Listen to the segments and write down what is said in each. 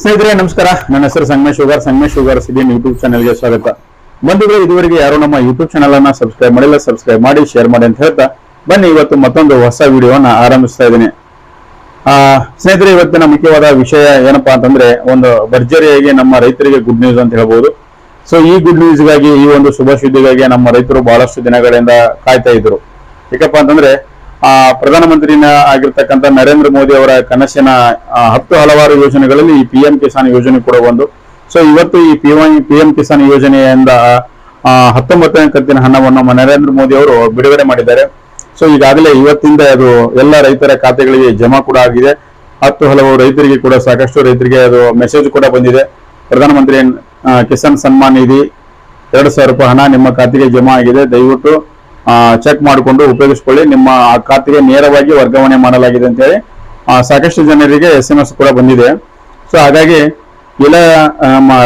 ಸ್ನೇಹಿತರೆ ನಮಸ್ಕಾರ. ನನ್ನ ಹೆಸರು ಸಂಗಮೇಶ್ ಶುಗರ್ ಸಿಡಿನ್ ಯೂಟ್ಯೂಬ್ ಚಾನೆಲ್ಗೆ ಸ್ವಾಗತ. ಬಂಧುಗಳು, ಇದುವರೆಗೆ ಯಾರು ನಮ್ಮ ಯೂಟ್ಯೂಬ್ ಚಾನೆಲ್ ಅನ್ನ ಸಬ್ಸ್ಕ್ರೈಬ್ ಮಾಡಿಲ್ಲ, ಸಬ್ಸ್ಕ್ರೈಬ್ ಮಾಡಿ, ಶೇರ್ ಮಾಡಿ ಅಂತ ಹೇಳ್ತಾ ಬನ್ನಿ ಇವತ್ತು ಮತ್ತೊಂದು ಹೊಸ ವಿಡಿಯೋನ ಆರಂಭಿಸ್ತಾ ಇದ್ದೀನಿ. ಸ್ನೇಹಿತರೆ, ಇವತ್ತಿನ ಮುಖ್ಯವಾದ ವಿಷಯ ಏನಪ್ಪಾ ಅಂತಂದ್ರೆ, ಒಂದು ಭರ್ಜರಿಯಾಗಿ ನಮ್ಮ ರೈತರಿಗೆ ಗುಡ್ ನ್ಯೂಸ್ ಅಂತ ಹೇಳ್ಬೋದು. ಸೊ ಈ ಗುಡ್ ನ್ಯೂಸ್ಗಾಗಿ, ಈ ಒಂದು ಶುಭ ಸುದ್ದಿಗಾಗಿ ನಮ್ಮ ರೈತರು ಬಹಳಷ್ಟು ದಿನಗಳಿಂದ ಕಾಯ್ತಾ ಇದ್ರು. ಯಾಕಪ್ಪ ಅಂತಂದ್ರೆ ಪ್ರಧಾನಮಂತ್ರಿನ ಆಗಿರ್ತಕ್ಕಂಥ ನರೇಂದ್ರ ಮೋದಿ ಅವರ ಕನಸಿನ 10 ಹಲವಾರು ಯೋಜನೆಗಳಲ್ಲಿ ಈ PM ಕಿಸಾನ್ ಯೋಜನೆ ಕೂಡ ಒಂದು. ಸೊ ಇವತ್ತು ಈ PM ಕಿಸಾನ್ ಯೋಜನೆಯಿಂದ 19ನೇ ಕಂತಿನ ಹಣವನ್ನು ನರೇಂದ್ರ ಮೋದಿ ಅವರು ಬಿಡುಗಡೆ ಮಾಡಿದ್ದಾರೆ. ಸೊ ಈಗಾಗಲೇ ಇವತ್ತಿಂದ ಅದು ಎಲ್ಲ ರೈತರ ಖಾತೆಗಳಿಗೆ ಜಮಾ ಕೂಡ ಆಗಿದೆ. 10 ಹಲವು ರೈತರಿಗೆ ಕೂಡ, ಸಾಕಷ್ಟು ರೈತರಿಗೆ ಅದು ಮೆಸೇಜ್ ಕೂಡ ಬಂದಿದೆ. ಪ್ರಧಾನಮಂತ್ರಿ ಕಿಸಾನ್ ಸನ್ಮಾನ್ ನಿಧಿ 2,000 ರೂಪಾಯಿ ಹಣ ನಿಮ್ಮ ಖಾತೆಗೆ ಜಮಾ ಆಗಿದೆ, ದಯವಿಟ್ಟು ಚೆಕ್ ಮಾಡಿಕೊಂಡು ಉಪಯೋಗಿಸಿಕೊಳ್ಳಿ, ನಿಮ್ಮ ಆ ಖಾತೆಗೆ ನೇರವಾಗಿ ವರ್ಗಾವಣೆ ಮಾಡಲಾಗಿದೆ ಅಂತ ಹೇಳಿ ಸಾಕಷ್ಟು ಜನರಿಗೆ SMS ಕೂಡ ಬಂದಿದೆ. ಸೊ ಹಾಗಾಗಿ ಎಲ್ಲ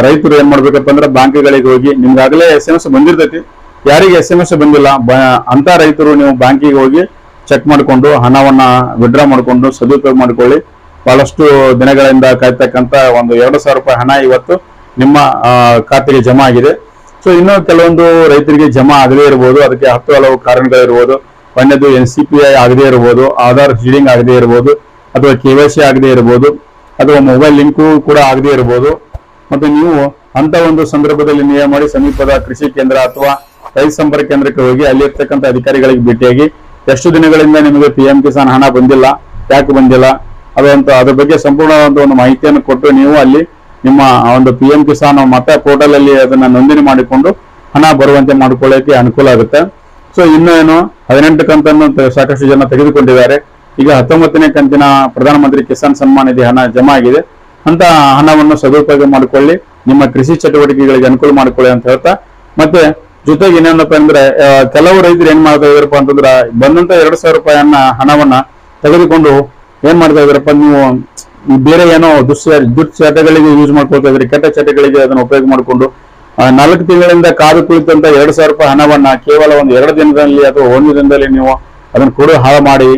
ರೈತರು ಏನ್ ಮಾಡ್ಬೇಕಪ್ಪ ಅಂದ್ರೆ, ಬ್ಯಾಂಕ್ಗಳಿಗೆ ಹೋಗಿ, ನಿಮ್ಗಾಗಲೇ SMS ಬಂದಿರ್ತೈತಿ, ಯಾರಿಗೆ SMS ಬಂದಿಲ್ಲ ಅಂತ ರೈತರು ನೀವು ಬ್ಯಾಂಕಿಗೆ ಹೋಗಿ ಚೆಕ್ ಮಾಡಿಕೊಂಡು ಹಣವನ್ನ ವಿಡ್ರಾ ಮಾಡಿಕೊಂಡು ಸದುಪಯೋಗ ಮಾಡಿಕೊಳ್ಳಿ. ಬಹಳಷ್ಟು ದಿನಗಳಿಂದ ಕಾಯ್ತಕ್ಕಂತ ಒಂದು 2,000 ರೂಪಾಯಿ ಹಣ ಇವತ್ತು ನಿಮ್ಮ ಖಾತೆಗೆ ಜಮಾ ಆಗಿದೆ. ಸೊ ಇನ್ನು ಕೆಲವೊಂದು ರೈತರಿಗೆ ಜಮಾ ಆಗದೇ ಇರಬಹುದು. ಅದಕ್ಕೆ 10 ಹಲವು ಕಾರಣಗಳಿರ್ಬೋದು. ಒಂದನೇದು NCPI ಆಗದೇ ಇರಬಹುದು, ಆಧಾರ್ ಸೀಡಿಂಗ್ ಆಗದೇ ಇರಬಹುದು, ಅಥವಾ KYC ಆಗದೇ ಇರಬಹುದು, ಅಥವಾ ಮೊಬೈಲ್ ಲಿಂಕು ಕೂಡ ಆಗದೇ ಇರಬಹುದು. ಮತ್ತು ನೀವು ಅಂತ ಒಂದು ಸಂದರ್ಭದಲ್ಲಿ ನೀವು ಮಾಡಿ ಸಮೀಪದ ಕೃಷಿ ಕೇಂದ್ರ ಅಥವಾ ರೈತ ಸಂಪರ್ಕ ಕೇಂದ್ರಕ್ಕೆ ಹೋಗಿ ಅಲ್ಲಿರ್ತಕ್ಕಂಥ ಅಧಿಕಾರಿಗಳಿಗೆ ಭೇಟಿಯಾಗಿ, ಎಷ್ಟು ದಿನಗಳಿಂದ ನಿಮಗೆ PM ಕಿಸಾನ್ ಹಣ ಬಂದಿಲ್ಲ, ಯಾಕೆ ಬಂದಿಲ್ಲ, ಅದ್ರ ಬಗ್ಗೆ ಸಂಪೂರ್ಣವಾದ ಒಂದು ಮಾಹಿತಿಯನ್ನು ಕೊಟ್ಟು ನೀವು ಅಲ್ಲಿ ನಿಮ್ಮ ಒಂದು PM ಕಿಸಾನ್ ಮತ್ತೆ ಪೋರ್ಟಲ್ ಅಲ್ಲಿ ಅದನ್ನ ನೋಂದಣಿ ಮಾಡಿಕೊಂಡು ಹಣ ಬರುವಂತೆ ಮಾಡಿಕೊಳ್ಳಕ್ಕೆ ಅನುಕೂಲ ಆಗುತ್ತೆ. ಸೊ ಇನ್ನು ಏನು 18 ಕಂತನ್ನು ಸಾಕಷ್ಟು ಜನ ತೆಗೆದುಕೊಂಡಿದ್ದಾರೆ. ಈಗ 19ನೇ ಕಂತಿನ ಪ್ರಧಾನಮಂತ್ರಿ ಕಿಸಾನ್ ಸನ್ಮಾನ್ ನಿಧಿ ಹಣ ಜಮಾ ಆಗಿದೆ. ಅಂತ ಹಣವನ್ನು ಸದುಪಯೋಗ ಮಾಡಿಕೊಳ್ಳಿ, ನಿಮ್ಮ ಕೃಷಿ ಚಟುವಟಿಕೆಗಳಿಗೆ ಅನುಕೂಲ ಮಾಡಿಕೊಳ್ಳಿ ಅಂತ ಹೇಳ್ತಾ, ಮತ್ತೆ ಜೊತೆಗೆ ಇನ್ನೇನಪ್ಪ ಅಂದ್ರೆ, ಕೆಲವು ರೈತರು ಏನ್ ಮಾಡ್ತಾ ಇದಾರಪ್ಪ ಅಂತಂದ್ರ, ಬಂದಂತ 2,000 ರೂಪಾಯಿಯನ್ನ ಹಣವನ್ನ ತೆಗೆದುಕೊಂಡು ಏನ್ ಮಾಡ್ತಾ ಇದಾರಪ್ಪ, ನೀವು ಬೇರೆ ಏನೋ ದುಶ್ಚಟಗಳಿಗೆ ಯೂಸ್ ಮಾಡ್ಕೊಳ್ತಾ ಇದ್ರಿ, ಕೆಟ್ಟ ಚಟಗಳಿಗೆ ಅದನ್ನ ಉಪಯೋಗ ಮಾಡಿಕೊಂಡು 4 ತಿಂಗಳಿಂದ ಕಾದು ಕುಳಿತಂತ 2,000 ರೂಪಾಯಿ ಹಣವನ್ನ ಕೇವಲ ಒಂದು 2 ದಿನದಲ್ಲಿ ಅಥವಾ 1 ದಿನದಲ್ಲಿ ನೀವು ಅದನ್ನ ಕೂಡ ಹಾಳು ಮಾಡಿ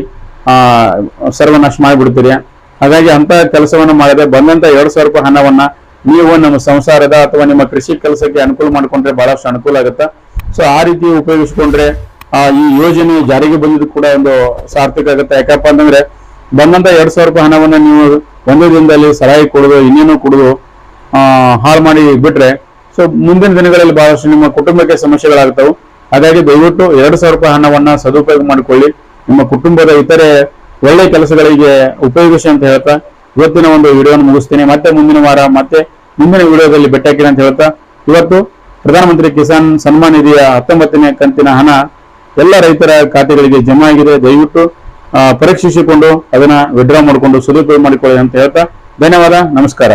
ಸರ್ವನಾಶ ಮಾಡಿಬಿಡ್ತೀರಿ. ಹಾಗಾಗಿ ಅಂತ ಕೆಲಸವನ್ನು ಮಾಡದೆ ಬಂದಂತ 2,000 ರೂಪಾಯಿ ಹಣವನ್ನ ನೀವು ನಮ್ಮ ಸಂಸಾರದ ಅಥವಾ ನಿಮ್ಮ ಕೃಷಿ ಕೆಲಸಕ್ಕೆ ಅನುಕೂಲ ಮಾಡಿಕೊಂಡ್ರೆ ಬಹಳಷ್ಟು ಅನುಕೂಲ ಆಗುತ್ತೆ. ಸೊ ಆ ರೀತಿ ಉಪಯೋಗಿಸಿಕೊಂಡ್ರೆ ಈ ಯೋಜನೆ ಜಾರಿಗೆ ಬಂದಿದ್ದು ಕೂಡ ಒಂದು ಸಾರ್ಥಕ ಆಗುತ್ತೆ. ಯಾಕಪ್ಪ ಅಂತಂದ್ರೆ, ಬಂದಂತ 2,000 ರೂಪಾಯಿ ಹಣವನ್ನ ನೀವು 1 ದಿನದಲ್ಲಿ ಸರಾಯಿ ಕುಡಿದು ಇನ್ನೇನು ಕುಡಿದು ಹಾಳು ಮಾಡಿ ಬಿಟ್ರೆ, ಸೊ ಮುಂದಿನ ದಿನಗಳಲ್ಲಿ ಬಹಳಷ್ಟು ನಿಮ್ಮ ಕುಟುಂಬಕ್ಕೆ ಸಮಸ್ಯೆಗಳಾಗ್ತವೆ. ಹಾಗಾಗಿ ದಯವಿಟ್ಟು 2,000 ರೂಪಾಯಿ ಹಣವನ್ನ ಸದುಪಯೋಗ ಮಾಡಿಕೊಳ್ಳಿ, ನಿಮ್ಮ ಕುಟುಂಬದ ಇತರೆ ಒಳ್ಳೆ ಕೆಲಸಗಳಿಗೆ ಉಪಯೋಗಿಸಿ ಅಂತ ಹೇಳ್ತಾ ಇವತ್ತಿನ ಒಂದು ವಿಡಿಯೋನ ಮುಗಿಸ್ತೀನಿ. ಮತ್ತೆ ಮುಂದಿನ ವಾರ ಮತ್ತೆ ಮುಂದಿನ ವಿಡಿಯೋದಲ್ಲಿ ಭೇಟಿಯಾಗ್ತೀನಿ ಅಂತ ಹೇಳ್ತಾ, ಇವತ್ತು ಪ್ರಧಾನಮಂತ್ರಿ ಕಿಸಾನ್ ಸನ್ಮಾನ್ ನಿಧಿಯ 19ನೇ ಕಂತಿನ ಹಣ ಎಲ್ಲ ರೈತರ ಖಾತೆಗಳಿಗೆ ಜಮಾ ಆಗಿದೆ. ದಯವಿಟ್ಟು ಪರೀಕ್ಷಿಸಿಕೊಂಡು ಅದನ್ನ ವಿಡ್ರಾ ಮಾಡಿಕೊಂಡು ಸದುಪಯೋಗ ಮಾಡಿಕೊಳ್ಳಿ ಅಂತ ಹೇಳ್ತಾ ಧನ್ಯವಾದ, ನಮಸ್ಕಾರ.